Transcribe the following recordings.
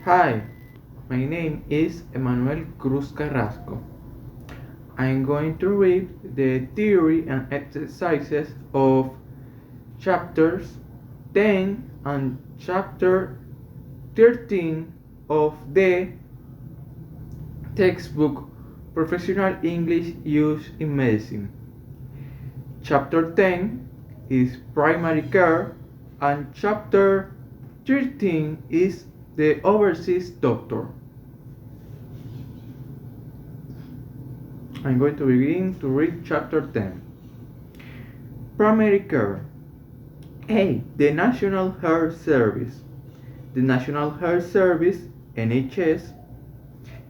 Hi, my name is Emmanuel Cruz Carrasco. I'm going to read the theory and exercises of chapters 10 and chapter 13 of the textbook Professional English Used in Medicine. Chapter 10 is Primary Care and chapter 13 is the Overseas Doctor. I'm going to begin to read chapter 10. Primary care. A. The National Health Service. The National Health Service, NHS,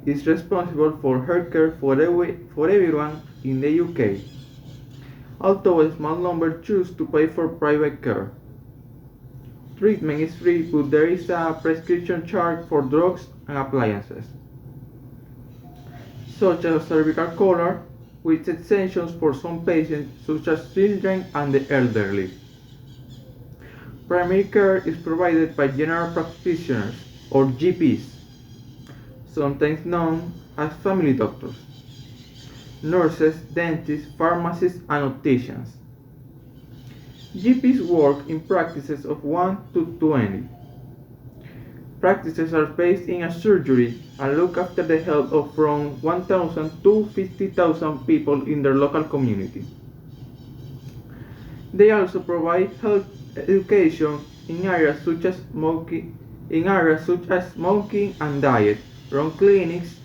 is responsible for healthcare for everyone in the UK, although a small number choose to pay for private care. Treatment is free, but there is a prescription charge for drugs and appliances, such as cervical collar, with exemptions for some patients such as children and the elderly. Primary care is provided by general practitioners or GPs, sometimes known as family doctors, nurses, dentists, pharmacists, and opticians. GPs work in practices of 1 to 20. Practices are based in a surgery and look after the health of from 1,000 to 50,000 people in their local community. They also provide health education in areas such as smoking and diet, run clinics,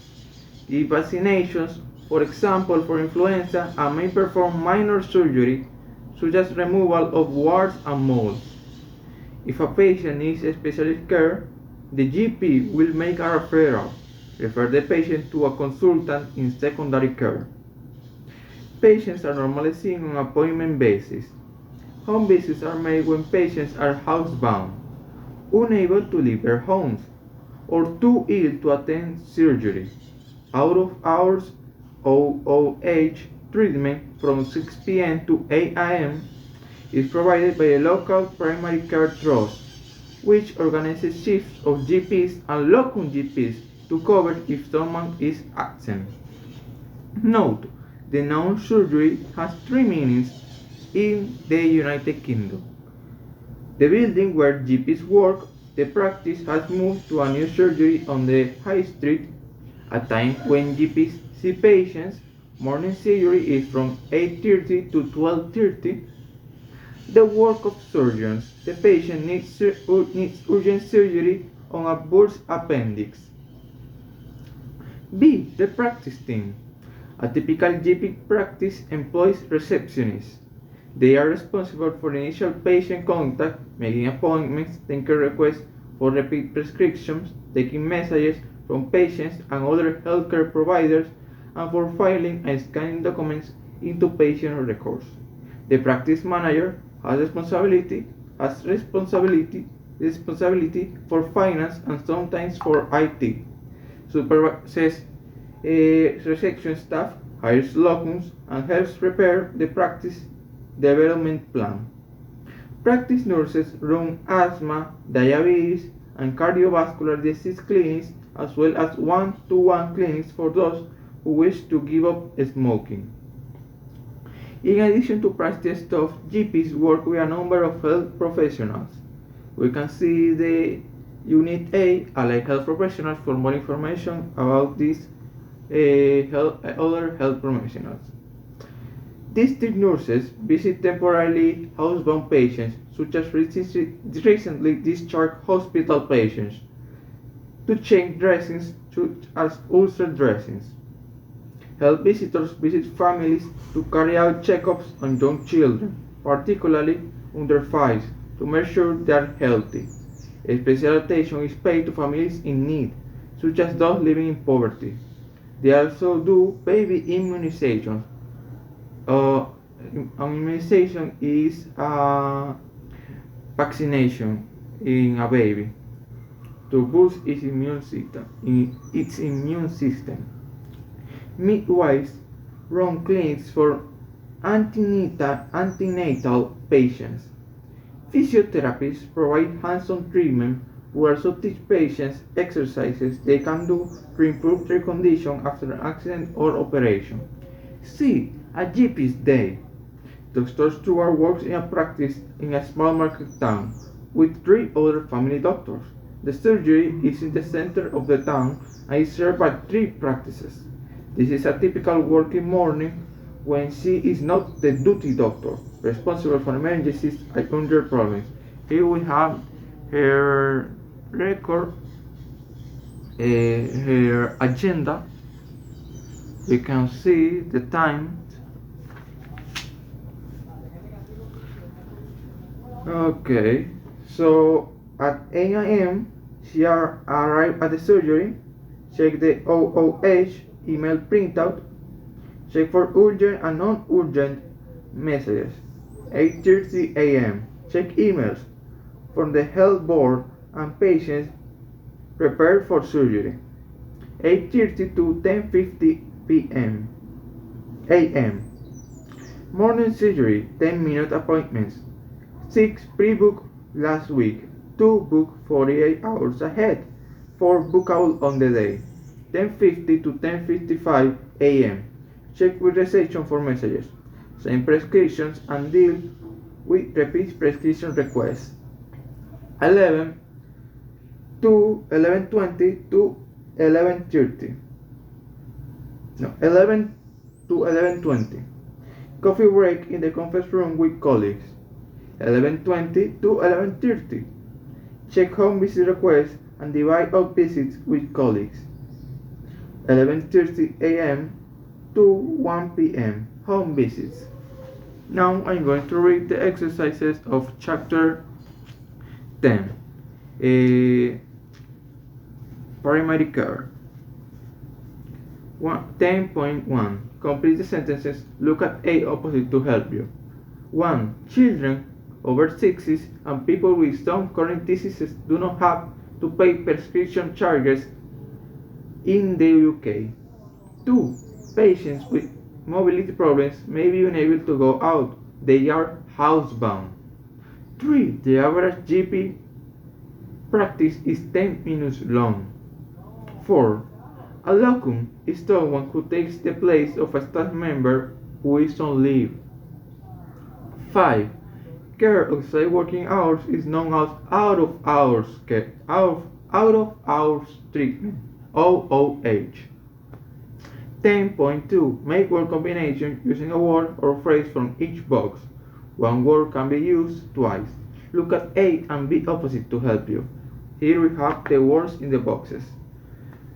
give vaccinations, for example for influenza, and may perform minor surgery such as removal of warts and moles. If a patient needs specialist care, the GP will make a referral, refer the patient to a consultant in secondary care. Patients are normally seen on an appointment basis. Home visits are made when patients are housebound, unable to leave their homes, or too ill to attend surgery. Out of hours OOH treatment from 6 p.m. to 8 a.m. is provided by a local primary care trust, which organizes shifts of GPs and locum GPs to cover if someone is absent. Note, the noun surgery has three meanings in the United Kingdom. The building where GPs work, the practice has moved to a new surgery on the High Street, a time when GPs see patients. Morning surgery is from 8:30 to 12:30. The work of surgeons. The patient needs urgent surgery on a burst appendix. B. The practice team. A typical GP practice employs receptionists. They are responsible for initial patient contact, making appointments, taking requests for repeat prescriptions, taking messages from patients and other healthcare providers, and for filing and scanning documents into patient records. The practice manager has responsibility for finance and sometimes for IT. Supervises reception staff, hires locums, and helps prepare the practice development plan. Practice nurses run asthma, diabetes, and cardiovascular disease clinics, as well as one-to-one clinics for those who wish to give up smoking. In addition to practice staff, GPs work with a number of health professionals. We can see the Unit A, allied health professionals, for more information about these other health professionals. District nurses visit temporarily housebound patients, such as recently discharged hospital patients, to change dressings such as ulcer dressings. Health visitors visit families to carry out checkups on young children, particularly under 5, to make sure they are healthy. Special attention is paid to families in need, such as those living in poverty. They also do baby immunizations. Immunization is a vaccination in a baby to boost its immune system. Midwives run clinics for antenatal patients. Physiotherapists provide hands-on treatment We also teach patients exercises they can do to improve their condition after an accident or operation. C. A GP's day. Dr. Stewart works in a practice in a small market town with 3 other family doctors. The surgery is in the center of the town and is served by 3 practices. This is a typical working morning when she is not the duty doctor responsible for emergencies and other problems. Here we have her record, her agenda. We can see the time. Okay, so at 8 a.m. she arrived at the surgery, check the OOH email printout, check for urgent and non-urgent messages. 8:30 a.m. check emails from the health board and patients prepared for surgery. 8:30 to 10:50 p.m. a.m. Morning surgery, 10-minute appointments. 6 pre-booked last week, 2 booked 48 hours ahead, 4 bookable on the day. 10:50 to 10:55 a.m. Check with reception for messages. Send prescriptions and deal with repeat prescription requests. 11 to 11:20 to 11:30. No, 11 to 11:20. Coffee break in the conference room with colleagues. 11:20 to 11:30. Check home visit requests and divide up visits with colleagues. 11:30 a.m. to 1 p.m. home visits. Now I'm going to read the exercises of chapter 10. Primary care. 10.1. Complete the sentences. Look at A opposite to help you. 1. Children over 60s and people with some chronic diseases do not have to pay prescription charges in the UK. 2. Patients with mobility problems may be unable to go out. They are housebound. 3. The average GP practice is 10 minutes long. 4. A locum is someone who takes the place of a staff member who is on leave. 5. Care outside working hours is known as out of hours care, out of hours treatment, OOH. 10.2. Make word combination using a word or phrase from each box. One word can be used twice. Look at A and B opposite to help you. Here we have the words in the boxes.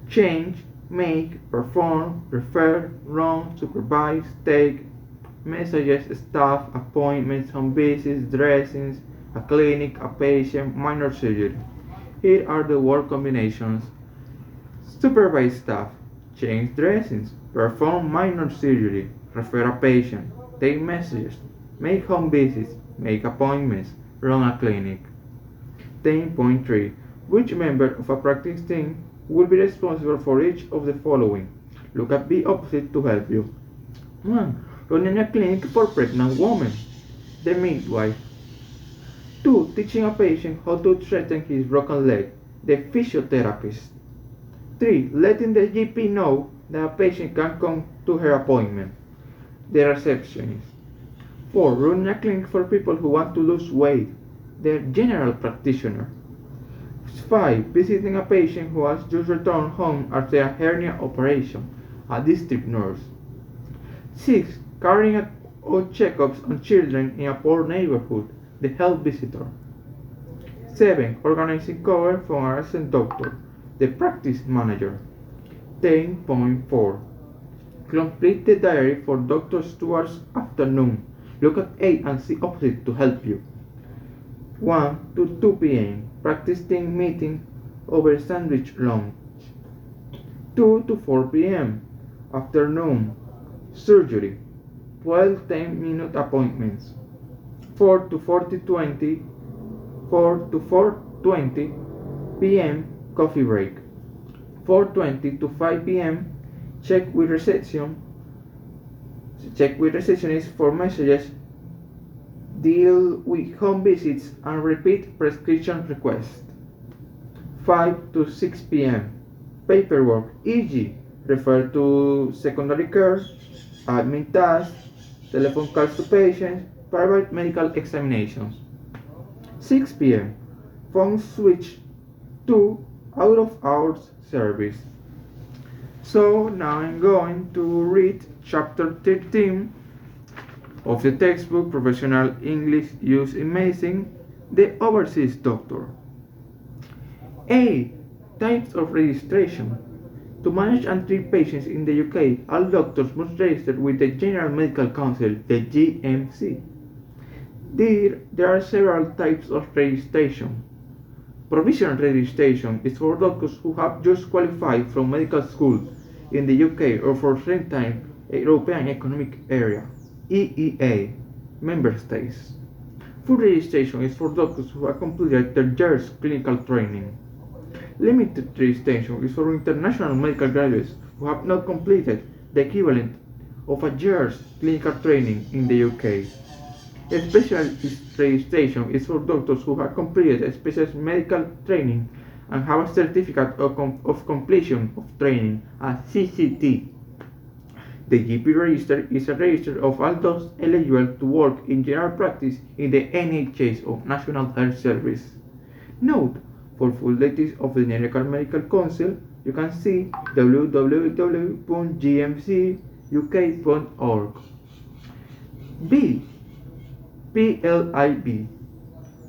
Change, make, perform, refer, run, supervise, take, messages, staff, appointments, home visits, dressings, a clinic, a patient, minor surgery. Here are the word combinations. Supervise staff, change dressings, perform minor surgery, refer a patient, take messages, make home visits, make appointments, run a clinic. 10.3. Which member of a practice team will be responsible for each of the following? Look at B opposite to help you. 1. Running a clinic for pregnant women, the midwife. 2. Teaching a patient how to straighten his broken leg, the physiotherapist. 3. Letting the GP know that a patient can come to her appointment, the receptionist. 4. Running a clinic for people who want to lose weight, the general practitioner. 5. Visiting a patient who has just returned home after a hernia operation, a district nurse. 6. Carrying out checkups on children in a poor neighborhood, the health visitor. 7. Organizing cover from a resident doctor, the practice manager. 10.4. Complete the diary for Dr. Stewart's afternoon. Look at A and C opposite to help you. 1 to 2 p.m. Practice team meeting over sandwich lunch. 2 to 4 p.m. Afternoon. Surgery. 12 10-minute appointments. 4 to 4:20 p.m. coffee break. 4:20 to 5 p.m. Check with receptionist for messages, deal with home visits, and repeat prescription requests. 5 to 6 p.m. Paperwork, e.g., refer to secondary care, admin tasks, telephone calls to patients, private medical examinations. 6 p.m. Phone switch to out of hours service. So now I'm going to read chapter 13 of the textbook Professional English Use in Medicine, The Overseas Doctor. A. Types of registration. To manage and treat patients in the UK, all doctors must register with the General Medical Council, the GMC. There are several types of registration. Provisional registration is for doctors who have just qualified from medical school in the UK or for certain European Economic Area, EEA, member states. Full registration is for doctors who have completed their year's clinical training. Limited registration is for international medical graduates who have not completed the equivalent of a year's clinical training in the UK. Specialist registration is for doctors who have completed a specialist medical training and have a certificate of completion of training, a CCT. The GP register is a register of all those eligible to work in general practice in the NHS or National Health Service. Note, for full details of the General Medical Council, you can see www.gmcuk.org. B. PLIB.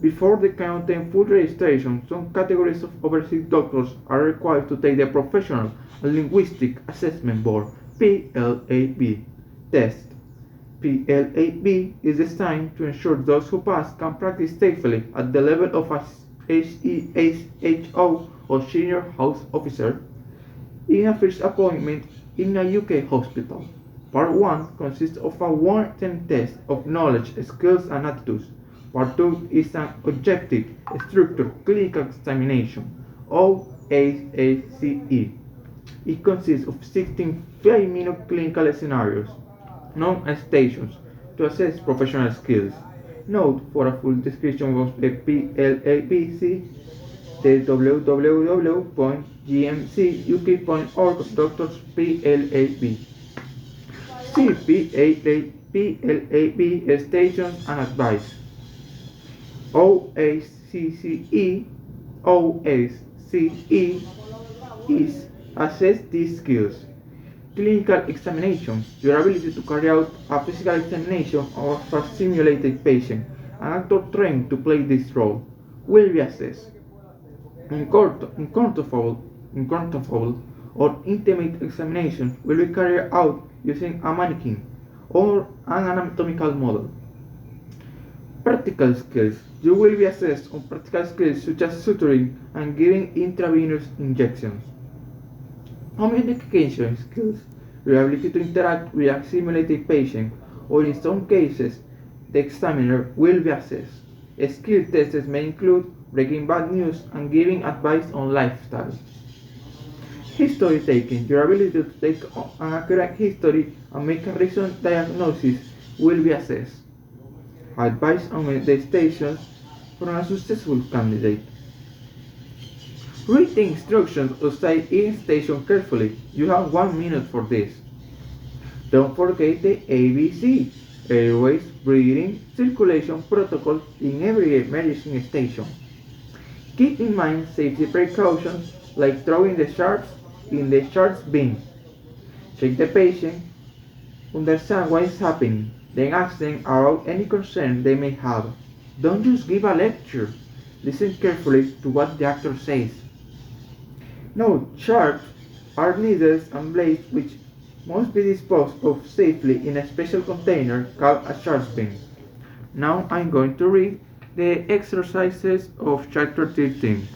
Before they can obtain full registration, some categories of overseas doctors are required to take the Professional and Linguistic Assessment Board (PLAB) test. PLAB is designed to ensure those who pass can practice safely at the level of a HESHO or Senior Health Officer in a first appointment in a UK hospital. Part 1 consists of a one-term test of knowledge, skills and attitudes. Part 2 is an objective, structured clinical examination, OACE. It consists of 16 5-minute clinical scenarios, known as stations, to assess professional skills. Note, for a full description of the PLAB, see the www.gmcuk.org Doctors PLAB. See PLAB stations and advice. OACE is assess these skills. Clinical examination, your ability to carry out a physical examination of a simulated patient. An actor trained to play this role will be assessed. Uncomfortable or intimate examination will be carried out using a mannequin or an anatomical model. Practical skills. You will be assessed on practical skills such as suturing and giving intravenous injections. Communication skills. Your ability to interact with a simulated patient, or in some cases, the examiner will be assessed. Skill tests may include breaking bad news and giving advice on lifestyle. History taking. Your ability to take an accurate history and make a reasoned diagnosis will be assessed. Advice on meditations from a successful candidate. Read the instructions outside each station carefully. You have 1 minute for this. Don't forget the ABC, airways, breathing, circulation protocol in every emergency station. Keep in mind safety precautions like throwing the sharps in the sharps bin. Check the patient, understand what is happening, then ask them about any concern they may have. Don't just give a lecture. Listen carefully to what the actor says. Note, sharps are needles and blades which must be disposed of safely in a special container called a sharps bin. Now I'm going to read the exercises of chapter 13.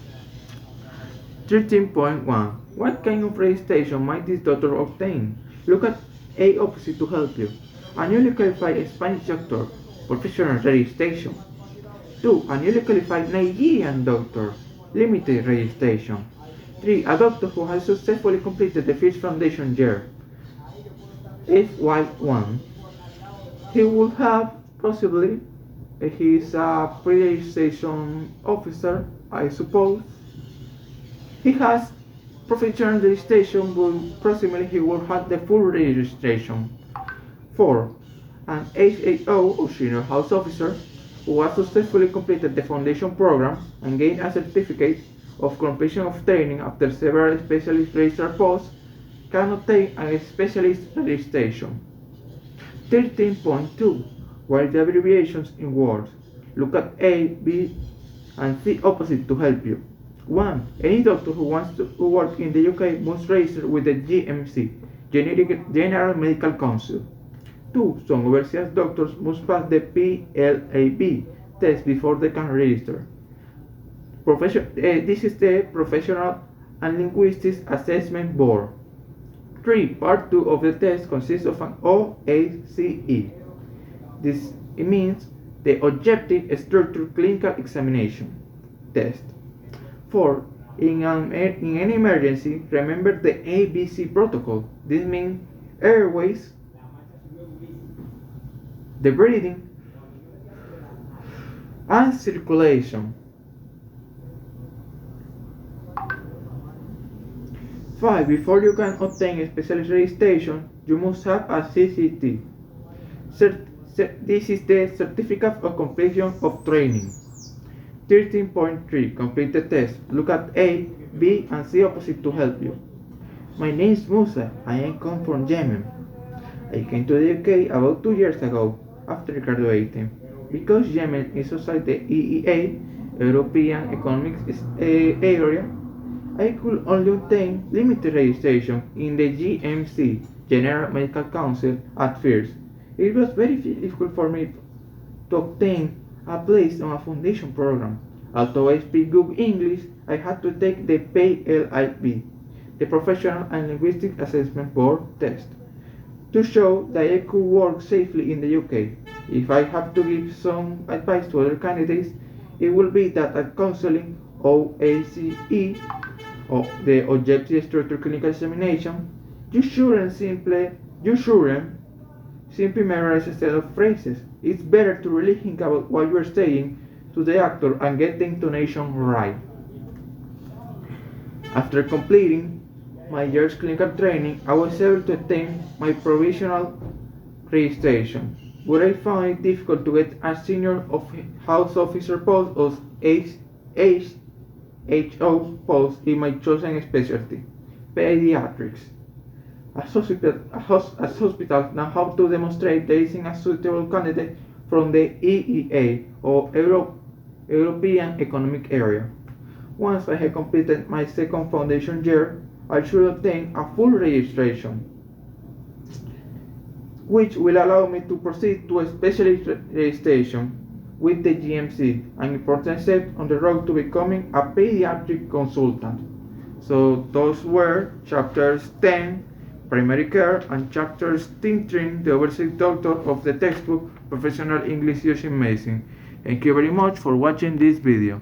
13.1. What kind of registration might this doctor obtain? Look at A opposite to help you. A newly qualified Spanish doctor, professional registration. 2. A newly qualified Nigerian doctor, limited registration. 3. A doctor who has successfully completed the first foundation year, FY1. He would have possibly, he is a pre-registration officer, I suppose. He has professional registration, but proximally he will have the full registration. 4. An HHO or Senior House Officer who has successfully completed the foundation program and gained a certificate of completion of training after several specialist registrar posts can obtain a specialist registration. 13.2. Write the abbreviations in words. Look at A, B, and C opposite to help you. 1. Any doctor who wants to work in the UK must register with the GMC, General Medical Council. 2. Some overseas doctors must pass the PLAB test before they can register. This is the Professional and Linguistics Assessment Board. 3. Part 2 of the test consists of an OACE. This means the Objective Structured Clinical Examination test. 4. In any emergency, remember the ABC protocol. This means airways, the breathing, and circulation. 5. Before you can obtain a specialist registration, you must have a CCT. This is the Certificate of Completion of Training. 13.3. Complete the test. Look at A, B, and C opposite to help you. My name is Musa. I come from Yemen. I came to the UK about 2 years ago after graduating. Because Yemen is outside the EEA, European Economic Area, I could only obtain limited registration in the GMC, General Medical Council, at first. It was very difficult for me to obtain a place on a foundation program. Although I speak good English, I had to take the PLIB, the Professional and Linguistic Assessment Board test, to show that I could work safely in the UK. If I have to give some advice to other candidates, it will be that at counseling, OACE, or the Objective Structured Clinical Examination, you shouldn't simply memorize a set of phrases. It's better to really think about what you're saying to the actor and get the intonation right. After completing my year's clinical training, I was able to obtain my provisional registration, but I found it difficult to get a senior house officer post or HO post in my chosen specialty, pediatrics. As hospitals now have to demonstrate there isn't a suitable candidate from the EEA or European Economic Area. Once I had completed my second foundation year, I should obtain a full registration, which will allow me to proceed to a specialist registration with the GMC, an important step on the road to becoming a pediatric consultant. So those were chapters 10, Primary Care, and chapters 13, the Overseas Doctor of the textbook Professional English Using Medicine. Thank you very much for watching this video.